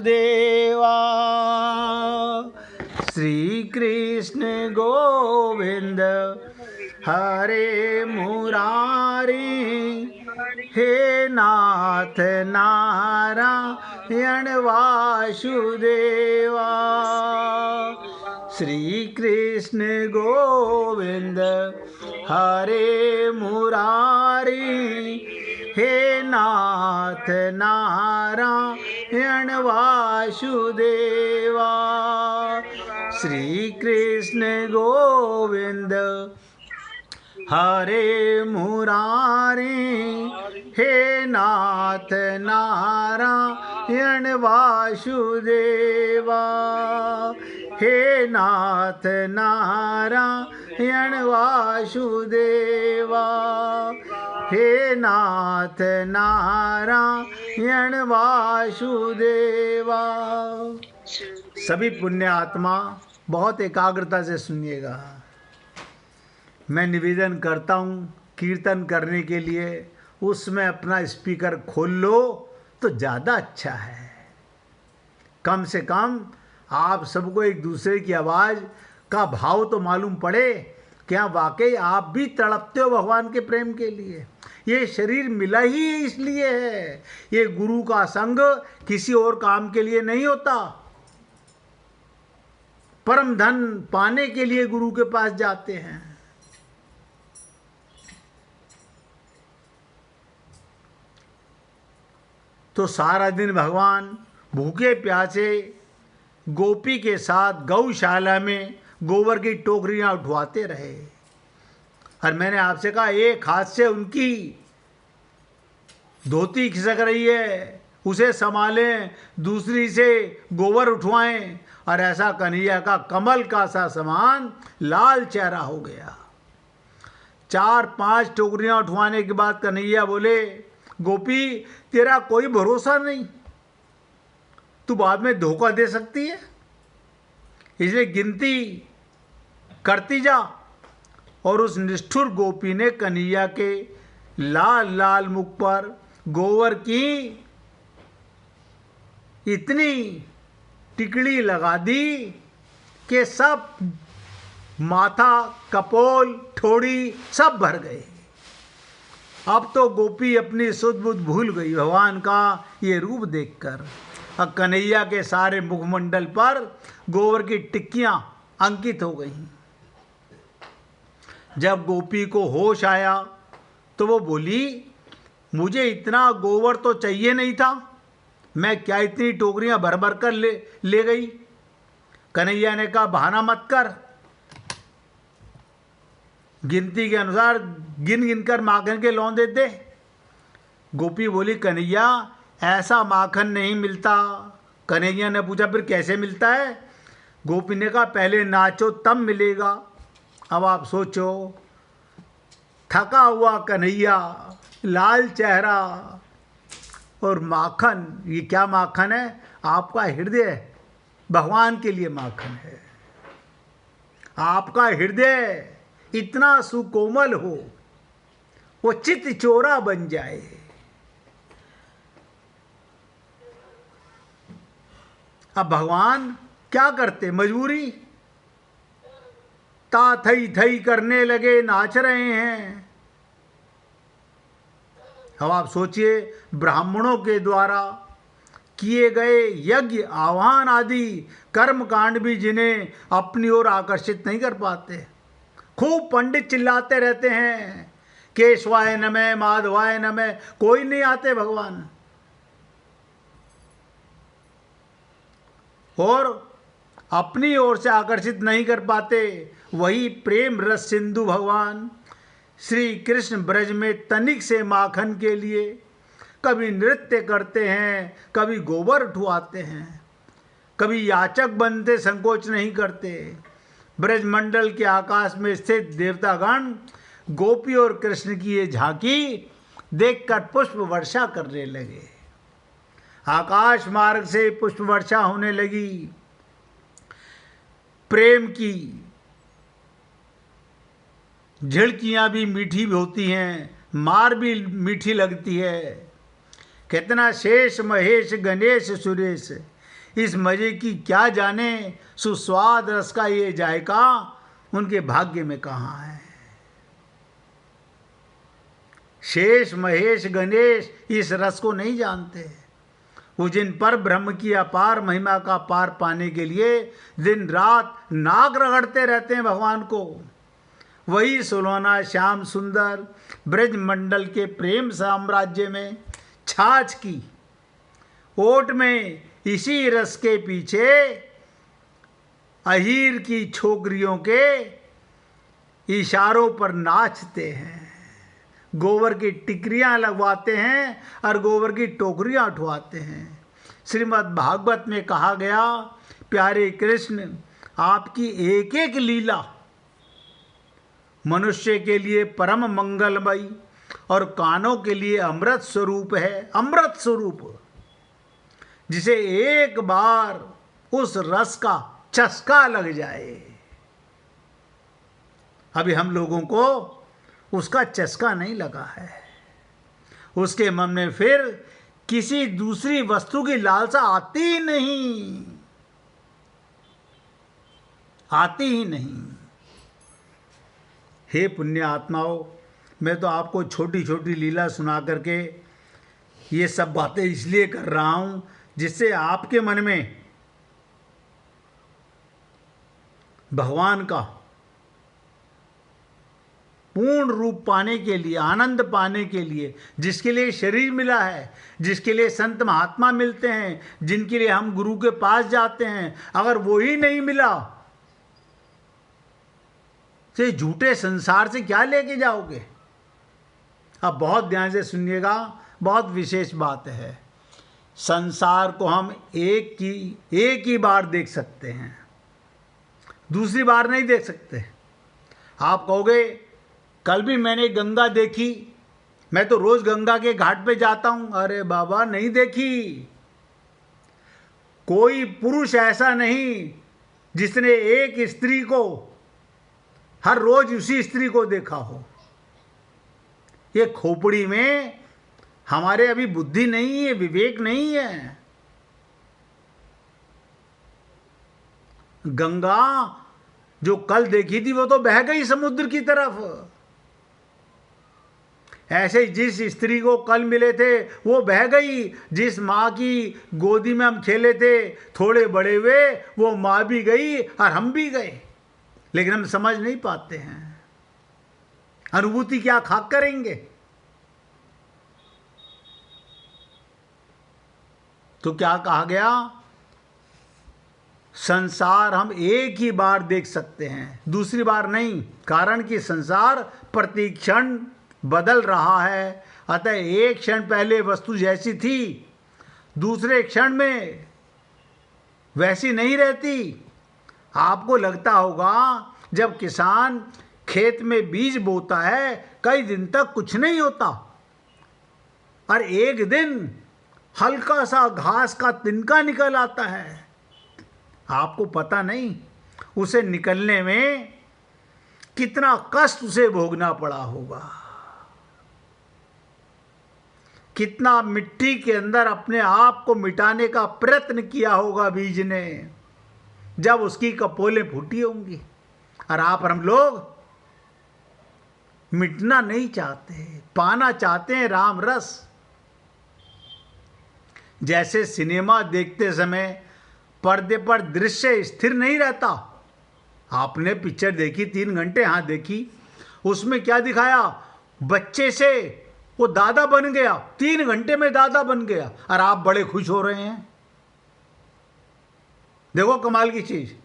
देवा श्री कृष्ण गोविंद हरे मुरारी, हे नाथ नारायण वासुदेवा। श्री कृष्ण गोविंद हरे मुरारी, हे नाथ नारायण वासुदेवा। श्री कृष्ण गोविंद हरे मुरारी, हे नाथ नारायण वासुदेवा। हे नाथ नारायण वासुदेवा, हे नाथ नारायण वासुदेवा। सभी पुण्य आत्मा बहुत एकाग्रता से सुनिएगा। मैं निवेदन करता हूँ कीर्तन करने के लिए उसमें अपना स्पीकर खोल लो तो ज़्यादा अच्छा है। कम से कम आप सबको एक दूसरे की आवाज़ का भाव तो मालूम पड़े, क्या वाकई आप भी तड़पते हो भगवान के प्रेम के लिए। ये शरीर मिला ही इसलिए है। ये गुरु का संग किसी और काम के लिए नहीं होता। परम धन पाने के लिए गुरु के पास जाते हैं। तो सारा दिन भगवान भूखे प्यासे गोपी के साथ गौशाला में गोबर की टोकरियां उठवाते रहे। और मैंने आपसे कहा एक हाथ से उनकी धोती खिसक रही है, उसे संभालें, दूसरी से गोबर उठवाएं। और ऐसा कन्हैया का कमल का सा समान लाल चेहरा हो गया। 4-5 टोकरियां उठवाने के बाद कन्हैया बोले, गोपी तेरा कोई भरोसा नहीं, तू बाद में धोखा दे सकती है, इसलिए गिनती करती जा। और उस निष्ठुर गोपी ने कन्हैया के लाल लाल मुख पर गोबर की इतनी टिकड़ी लगा दी कि सब माथा, कपोल, ठोड़ी सब भर गए। अब तो गोपी अपनी सुध बुध भूल गई भगवान का ये रूप देखकर। अब कन्हैया के सारे मुखमंडल पर गोबर की टिक्कियां अंकित हो गईं। जब गोपी को होश आया तो वो बोली, मुझे इतना गोबर तो चाहिए नहीं था, मैं क्या इतनी टोकरियां भर भर कर ले गई। कन्हैया ने कहा बहाना मत कर, गिनती के अनुसार गिन गिन कर माखन के लौंदे दे। गोपी बोली, कन्हैया ऐसा माखन नहीं मिलता। कन्हैया ने पूछा फिर कैसे मिलता है? गोपी ने कहा पहले नाचो तब मिलेगा। अब आप सोचो, थका हुआ कन्हैया, लाल चेहरा और माखन। ये क्या माखन है? आपका हृदय भगवान के लिए माखन है। आपका हृदय इतना सुकोमल हो, वो चित चोरा बन जाए। अब भगवान क्या करते, मजबूरी। ता थई थई करने लगे, नाच रहे हैं। अब आप सोचिए, ब्राह्मणों के द्वारा किए गए यज्ञ, आह्वान आदि कर्म कांड भी जिन्हें अपनी ओर आकर्षित नहीं कर पाते। खूब पंडित चिल्लाते रहते हैं, केशवाय नमः, माधवाय नमः, कोई नहीं आते भगवान। और अपनी ओर से आकर्षित नहीं कर पाते। वही प्रेम रस सिंधु भगवान श्री कृष्ण ब्रज में तनिक से माखन के लिए कभी नृत्य करते हैं, कभी गोबर उठवाते हैं, कभी याचक बनते संकोच नहीं करते। ब्रजमंडल के आकाश में स्थित देवतागण गोपी और कृष्ण की ये झांकी देखकर पुष्प वर्षा करने लगे। आकाश मार्ग से पुष्प वर्षा होने लगी। प्रेम की झिड़कियाँ भी मीठी होती हैं, मार भी मीठी लगती है। कितना शेष महेश गणेश सुरेश इस मजे की क्या जाने, सुस्वाद रस का ये जायका उनके भाग्य में कहाँ है। शेष महेश गणेश इस रस को नहीं जानते। वो जिन पर ब्रह्म की अपार महिमा का पार पाने के लिए दिन रात नाक रगड़ते रहते हैं भगवान को, वही सुलोना श्याम सुंदर ब्रज मंडल के प्रेम साम्राज्य में छाछ की ओट में इसी रस के पीछे अहीर की छोकरियों के इशारों पर नाचते हैं, गोबर की टिकरियां लगवाते हैं और गोबर की टोकरियां उठवाते हैं। श्रीमद् भागवत में कहा गया, प्यारे कृष्ण आपकी एक एक लीला मनुष्य के लिए परम मंगलमयी और कानों के लिए अमृत स्वरूप है, अमृत स्वरूप, जिसे एक बार उस रस का चस्का लग जाए। अभी हम लोगों को उसका चस्का नहीं लगा है, उसके मन में फिर किसी दूसरी वस्तु की लालसा आती ही नहीं, आती ही नहीं। हे पुण्य आत्माओं, मैं तो आपको छोटी छोटी लीला सुना करके ये सब बातें इसलिए कर रहा हूं जिससे आपके मन में भगवान का पूर्ण रूप पाने के लिए, आनंद पाने के लिए, जिसके लिए शरीर मिला है, जिसके लिए संत महात्मा मिलते हैं, जिनके लिए हम गुरु के पास जाते हैं, अगर वो ही नहीं मिला तो झूठे संसार से क्या लेके जाओगे। अब बहुत ध्यान से सुनिएगा, बहुत विशेष बात है। संसार को हम एक ही बार देख सकते हैं, दूसरी बार नहीं देख सकते। आप कहोगे कल भी मैंने गंगा देखी, मैं तो रोज गंगा के घाट पे जाता हूं। अरे बाबा, नहीं देखी। कोई पुरुष ऐसा नहीं जिसने एक स्त्री को हर रोज उसी स्त्री को देखा हो। ये खोपड़ी में हमारे अभी बुद्धि नहीं है, विवेक नहीं है। गंगा जो कल देखी थी वो तो बह गई समुद्र की तरफ। ऐसे जिस स्त्री को कल मिले थे वो बह गई। जिस माँ की गोदी में हम खेले थे, थोड़े बड़े हुए, वो माँ भी गई और हम भी गए, लेकिन हम समझ नहीं पाते हैं। अनुभूति क्या खाक करेंगे। तो क्या कहा गया, संसार हम एक ही बार देख सकते हैं, दूसरी बार नहीं। कारण कि संसार प्रतिक्षण बदल रहा है। अतः एक क्षण पहले वस्तु जैसी थी, दूसरे क्षण में वैसी नहीं रहती। आपको लगता होगा जब किसान खेत में बीज बोता है, कई दिन तक कुछ नहीं होता, और एक दिन हल्का सा घास का तिनका निकल आता है। आपको पता नहीं उसे निकलने में कितना कष्ट उसे भोगना पड़ा होगा, कितना मिट्टी के अंदर अपने आप को मिटाने का प्रयत्न किया होगा बीज ने, जब उसकी कपोलें फूटी होंगी। और आप और हम लोग मिटना नहीं चाहते, पाना चाहते हैं राम रस। जैसे सिनेमा देखते समय पर्दे पर दृश्य स्थिर नहीं रहता। आपने पिक्चर देखी 3 घंटे, हाँ देखी, उसमें क्या दिखाया, बच्चे से वो दादा बन गया, 3 घंटे में दादा बन गया, और आप बड़े खुश हो रहे हैं। देखो कमाल की चीज,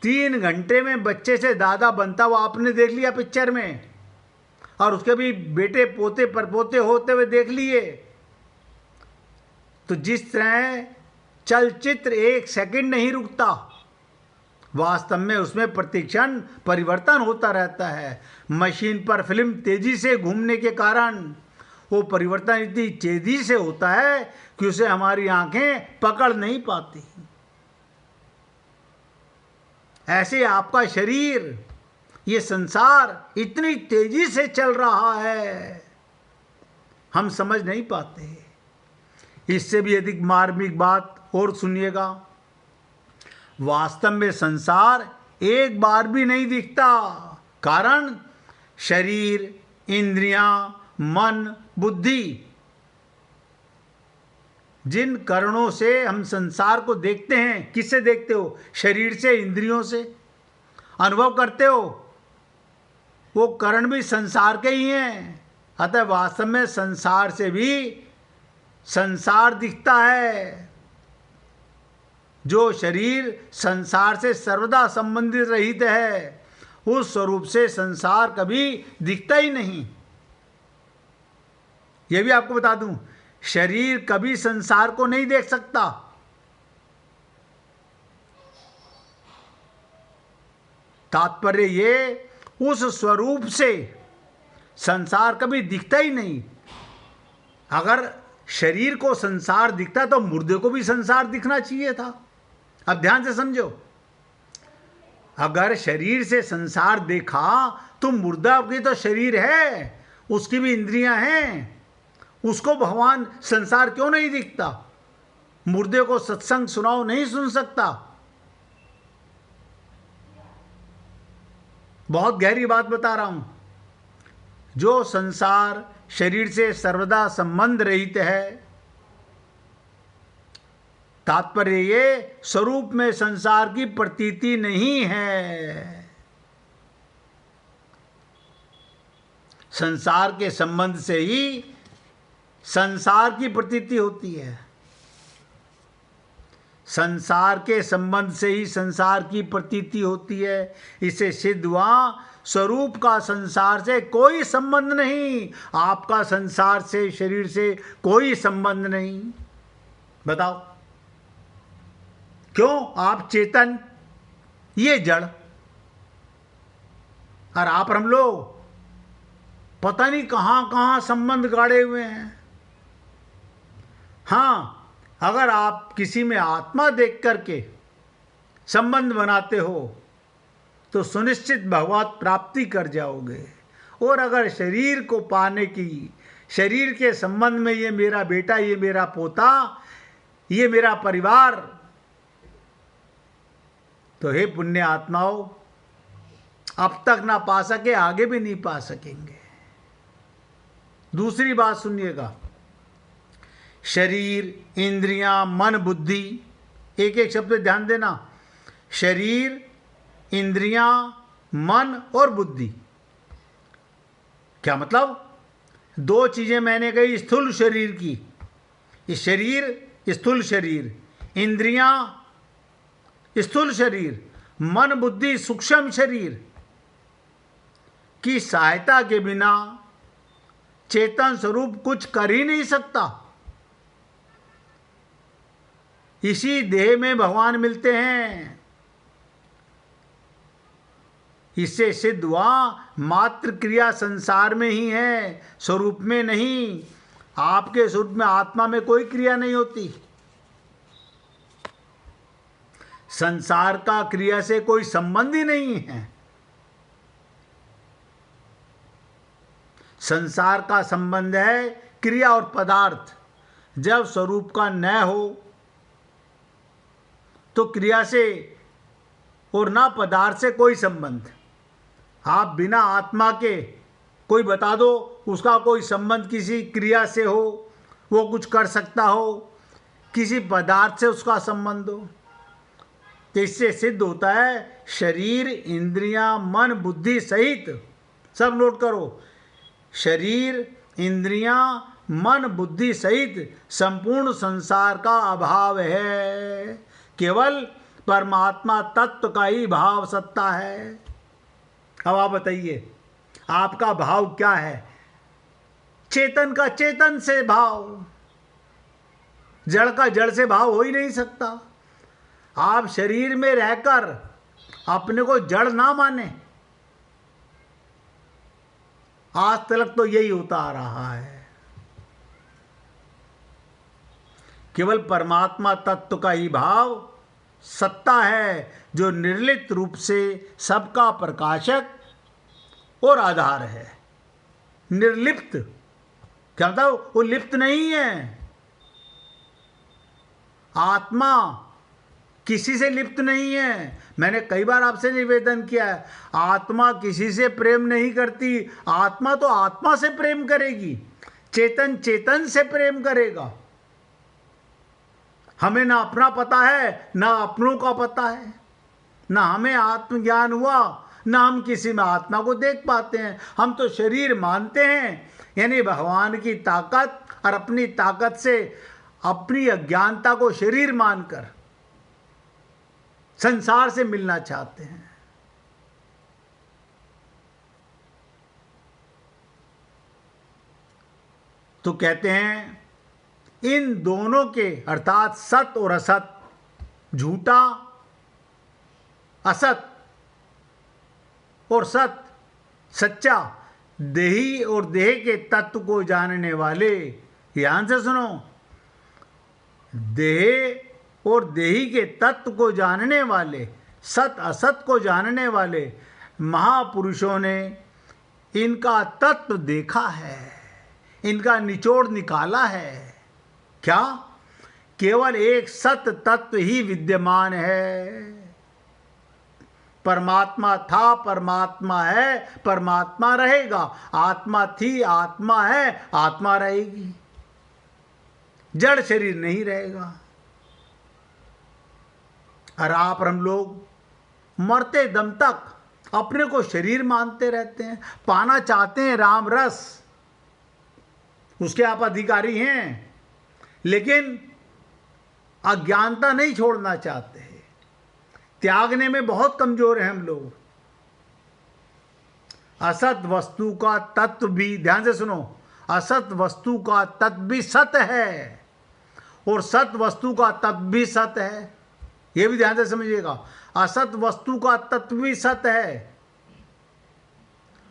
3 घंटे में बच्चे से दादा बनता, वो आपने देख लिया पिक्चर में, और उसके भी बेटे पोते परपोते होते हुए देख लिए। तो जिस तरह चलचित्र 1 सेकंड नहीं रुकता, वास्तव में उसमें प्रतिक्षण परिवर्तन होता रहता है। मशीन पर फिल्म तेजी से घूमने के कारण वो परिवर्तन इतनी तेजी से होता है कि उसे हमारी आंखें पकड़ नहीं पाती। ऐसे आपका शरीर, ये संसार इतनी तेजी से चल रहा है, हम समझ नहीं पाते। इससे भी अधिक मार्मिक बात और सुनिएगा। वास्तव में संसार एक बार भी नहीं दिखता। कारण शरीर, इंद्रियां, मन, बुद्धि, जिन कारणों से हम संसार को देखते हैं, किससे देखते हो? शरीर से, इंद्रियों से अनुभव करते हो, वो कारण भी संसार के ही हैं। अतः वास्तव में संसार से भी संसार दिखता है। जो शरीर संसार से सर्वदा संबंधित रहित है, उस स्वरूप से संसार कभी दिखता ही नहीं। यह भी आपको बता दूं, शरीर कभी संसार को नहीं देख सकता। तात्पर्य ये, उस स्वरूप से संसार कभी दिखता ही नहीं। अगर शरीर को संसार दिखता तो मुर्दे को भी संसार दिखना चाहिए था। अब ध्यान से समझो, अगर शरीर से संसार देखा तो मुर्दा की तो शरीर है, उसकी भी इंद्रियां हैं, उसको भगवान संसार क्यों नहीं दिखता? मुर्दे को सत्संग सुनाओ, नहीं सुन सकता। बहुत गहरी बात बता रहा हूं। जो संसार शरीर से सर्वदा संबंध रहित है, तात्पर्य ये, स्वरूप में संसार की प्रतीति नहीं है। संसार के संबंध से ही संसार की प्रतीति होती है। संसार के संबंध से ही संसार की प्रतीति होती है। इसे सिद्ध हुआ, स्वरूप का संसार से कोई संबंध नहीं। आपका संसार से, शरीर से कोई संबंध नहीं। बताओ क्यों? आप चेतन, ये जड़, और आप और हम लोग पता नहीं कहां कहां संबंध गाड़े हुए हैं। हाँ, अगर आप किसी में आत्मा देख करके संबंध बनाते हो तो सुनिश्चित भगवत प्राप्ति कर जाओगे। और अगर शरीर को पाने की, शरीर के संबंध में, ये मेरा बेटा, ये मेरा पोता, ये मेरा परिवार, तो हे पुण्य आत्माओं, अब तक ना पा सके, आगे भी नहीं पा सकेंगे। दूसरी बात सुनिएगा, शरीर, इंद्रियां, मन, बुद्धि, एक एक शब्द ध्यान देना। शरीर, इंद्रियां, मन और बुद्धि, क्या मतलब? दो चीजें मैंने कही स्थूल शरीर की, ये शरीर स्थूल शरीर, इंद्रियां स्थूल शरीर, मन बुद्धि सूक्ष्म शरीर की सहायता के बिना चेतन स्वरूप कुछ कर ही नहीं सकता। इसी देह में भगवान मिलते हैं। इससे सिद्ध हुआ, मात्र क्रिया संसार में ही है, स्वरूप में नहीं। आपके स्वरूप में, आत्मा में कोई क्रिया नहीं होती। संसार का क्रिया से कोई संबंध ही नहीं है। संसार का संबंध है क्रिया और पदार्थ। जब स्वरूप का न हो तो क्रिया से और ना पदार्थ से कोई संबंध। आप बिना आत्मा के, कोई बता दो उसका कोई संबंध किसी क्रिया से हो, वो कुछ कर सकता हो, किसी पदार्थ से उसका संबंध हो, तो इससे सिद्ध होता है शरीर, इंद्रियां, मन, बुद्धि सहित, सब नोट करो, शरीर, इंद्रियां, मन, बुद्धि सहित संपूर्ण संसार का अभाव है। केवल परमात्मा तत्व का ही भाव सत्ता है। अब आप बताइए, आपका भाव क्या है? चेतन का चेतन से भाव, जड़ का जड़ से भाव हो ही नहीं सकता। आप शरीर में रहकर अपने को जड़ ना माने। आज तक तो यही होता आ रहा है। केवल परमात्मा तत्व का ही भाव सत्ता है, जो निर्लिप्त रूप से सबका प्रकाशक और आधार है। निर्लिप्त क्या मतलब? वो लिप्त नहीं है। आत्मा किसी से लिप्त नहीं है। मैंने कई बार आपसे निवेदन किया है, आत्मा किसी से प्रेम नहीं करती। आत्मा तो आत्मा से प्रेम करेगी, चेतन चेतन से प्रेम करेगा। हमें ना अपना पता है, ना अपनों का पता है, ना हमें आत्मज्ञान हुआ, ना हम किसी में आत्मा को देख पाते हैं। हम तो शरीर मानते हैं, यानी भगवान की ताकत और अपनी ताकत से अपनी अज्ञानता को शरीर मानकर संसार से मिलना चाहते हैं। तो कहते हैं इन दोनों के अर्थात सत और असत, झूठा असत और सत सच्चा, देही और देह के तत्व को जानने वाले, ध्यान से सुनो, देह और देही के तत्व को जानने वाले, सत असत को जानने वाले महापुरुषों ने इनका तत्व देखा है, इनका निचोड़ निकाला है। क्या? केवल एक सत तत्व ही विद्यमान है। परमात्मा था, परमात्मा है, परमात्मा रहेगा। आत्मा थी, आत्मा है, आत्मा रहेगी। जड़ शरीर नहीं रहेगा। और आप और हम लोग मरते दम तक अपने को शरीर मानते रहते हैं, पाना चाहते हैं राम रस, उसके आप अधिकारी हैं, लेकिन अज्ञानता नहीं छोड़ना चाहते हैं। त्यागने में बहुत कमजोर हैं हम लोग। असत वस्तु का तत्व भी, ध्यान से सुनो, असत वस्तु का तत्व भी सत है और सत वस्तु का तत्व भी सत है। यह भी ध्यान से समझिएगा। असत वस्तु का तत्व भी सत है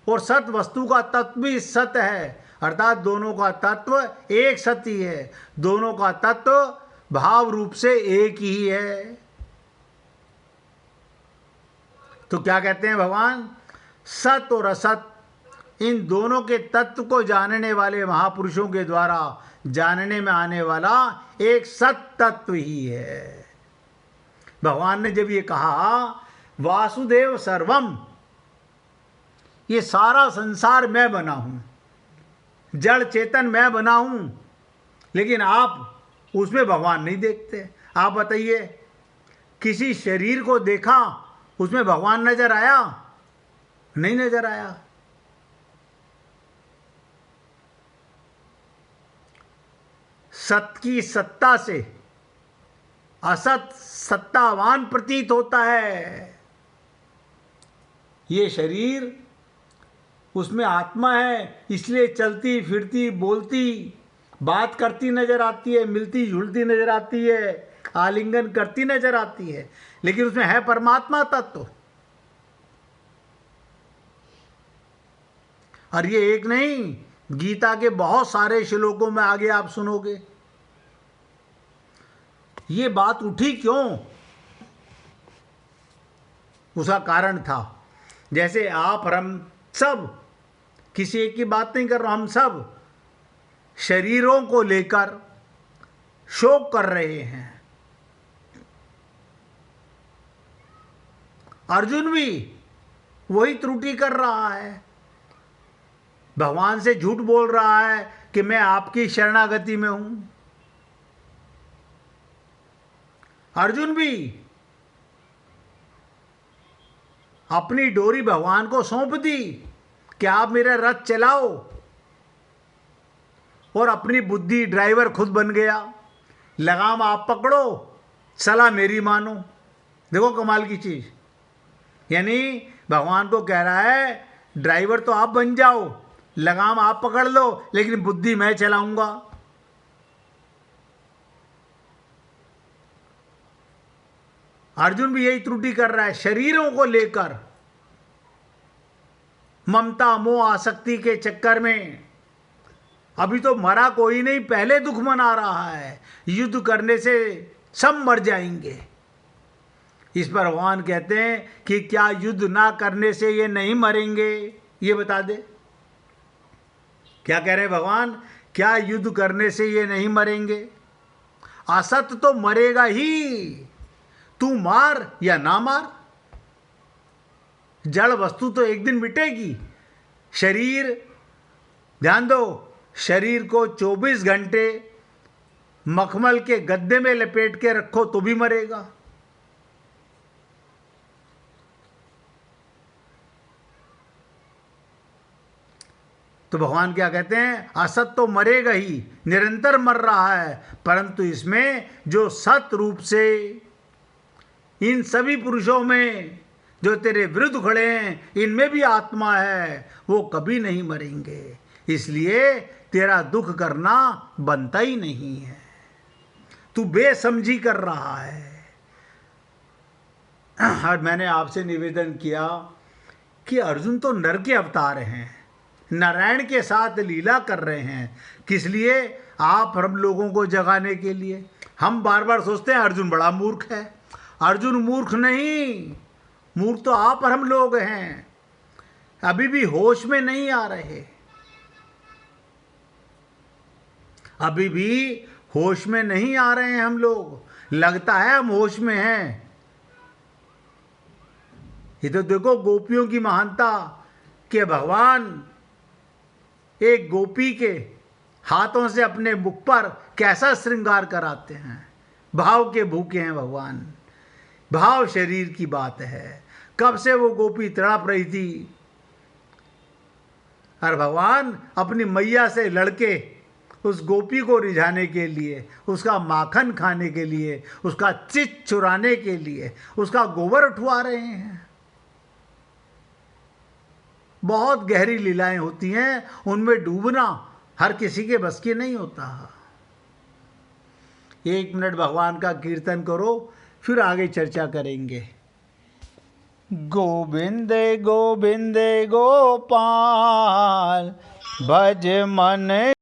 और सत वस्तु का तत्व भी सत है, अर्थात दोनों का तत्व एक सत्य ही है। दोनों का तत्व भाव रूप से एक ही है। तो क्या कहते हैं भगवान? सत और असत, इन दोनों के तत्व को जानने वाले महापुरुषों के द्वारा जानने में आने वाला एक सत तत्व ही है। भगवान ने जब ये कहा वासुदेव सर्वम, ये सारा संसार मैं बना हूं, जड़ चेतन मैं बना हूं, लेकिन आप उसमें भगवान नहीं देखते। आप बताइए, किसी शरीर को देखा, उसमें भगवान नजर आया? नहीं नजर आया। सत की सत्ता से असत सत्तावान प्रतीत होता है। ये शरीर, उसमें आत्मा है, इसलिए चलती फिरती बोलती बात करती नजर आती है, मिलती जुलती नजर आती है, आलिंगन करती नजर आती है, लेकिन उसमें है परमात्मा तत्व। और ये एक नहीं, गीता के बहुत सारे श्लोकों में आगे आप सुनोगे। ये बात उठी क्यों? उसका कारण था, जैसे आप और हम सब, किसी एक की बात नहीं कर रहा, हम सब शरीरों को लेकर शोक कर रहे हैं। अर्जुन भी वही त्रुटि कर रहा है, भगवान से झूठ बोल रहा है कि मैं आपकी शरणागति में हूं। अर्जुन भी अपनी डोरी भगवान को सौंप दी कि आप मेरा रथ चलाओ, और अपनी बुद्धि ड्राइवर खुद बन गया। लगाम आप पकड़ो, सलाह मेरी मानो। देखो कमाल की चीज, यानी भगवान को कह रहा है ड्राइवर तो आप बन जाओ, लगाम आप पकड़ लो, लेकिन बुद्धि मैं चलाऊंगा। अर्जुन भी यही त्रुटि कर रहा है, शरीरों को लेकर ममता मोह आसक्ति के चक्कर में। अभी तो मरा कोई नहीं, पहले दुख मना रहा है, युद्ध करने से सब मर जाएंगे। इस पर भगवान कहते हैं कि क्या युद्ध ना करने से ये नहीं मरेंगे? ये बता दे, क्या कह रहे हैं भगवान? क्या युद्ध करने से ये नहीं मरेंगे? असत तो मरेगा ही। तू मार या ना मार, जड़ वस्तु तो एक दिन मिटेगी। शरीर, ध्यान दो, शरीर को 24 घंटे मखमल के गद्दे में लपेट के रखो तो भी मरेगा। तो भगवान क्या कहते हैं, असत तो मरेगा ही, निरंतर मर रहा है, परंतु इसमें जो सत रूप से इन सभी पुरुषों में जो तेरे विरुद्ध खड़े हैं, इनमें भी आत्मा है, वो कभी नहीं मरेंगे। इसलिए तेरा दुख करना बनता ही नहीं है, तू बेसमझी कर रहा है। और मैंने आपसे निवेदन किया कि अर्जुन तो नर के अवतार हैं, नारायण के साथ लीला कर रहे हैं, किस लिए? आप हम लोगों को जगाने के लिए। हम बार बार सोचते हैं अर्जुन बड़ा मूर्ख है। अर्जुन मूर्ख नहीं, मूर्ख तो आप और हम लोग हैं, अभी भी होश में नहीं आ रहे, अभी भी होश में नहीं आ रहे हैं हम लोग। लगता है हम होश में हैं। ये तो देखो गोपियों की महानता कि भगवान एक गोपी के हाथों से अपने मुख पर कैसा श्रृंगार कराते हैं। भाव के भूखे हैं भगवान, भाव शरीर की बात है। कब से वो गोपी तड़प रही थी और भगवान अपनी मैया से लड़के उस गोपी को रिझाने के लिए, उसका माखन खाने के लिए, उसका चित चुराने के लिए उसका गोबर उठवा रहे हैं। बहुत गहरी लीलाएं होती हैं, उनमें डूबना हर किसी के बस की नहीं होता। 1 मिनट भगवान का कीर्तन करो, फिर आगे चर्चा करेंगे। गोविंद गोविंद गोपाल भज मन